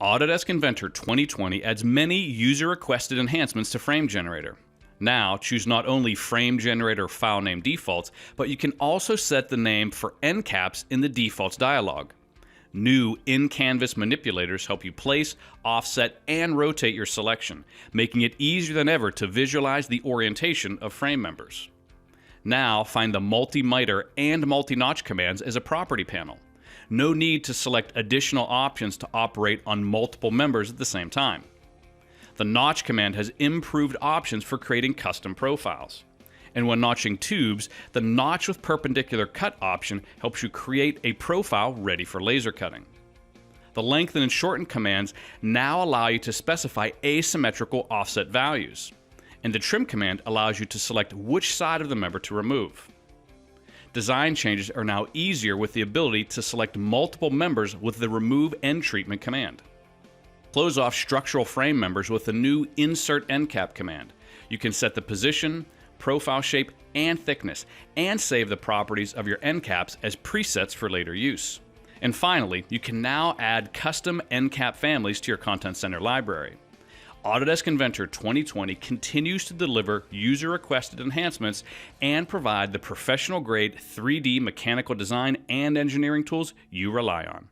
Autodesk Inventor 2020 adds many user-requested enhancements to Frame Generator. Now, choose not only Frame Generator file name defaults, but you can also set the name for end caps in the defaults dialog. New in-canvas manipulators help you place, offset, and rotate your selection, making it easier than ever to visualize the orientation of frame members. Now, find the multi-miter and multi-notch commands as a property panel. No need to select additional options to operate on multiple members at the same time. The notch command has improved options for creating custom profiles. And when notching tubes, the notch with perpendicular cut option helps you create a profile ready for laser cutting. The lengthen and shorten commands now allow you to specify asymmetrical offset values. And the trim command allows you to select which side of the member to remove. Design changes are now easier with the ability to select multiple members with the Remove End Treatment command. Close off structural frame members with the new Insert End Cap command. You can set the position, profile shape, and thickness, and save the properties of your end caps as presets for later use. And finally, you can now add custom end cap families to your Content Center library. Autodesk Inventor 2020 continues to deliver user-requested enhancements and provide the professional-grade 3D mechanical design and engineering tools you rely on.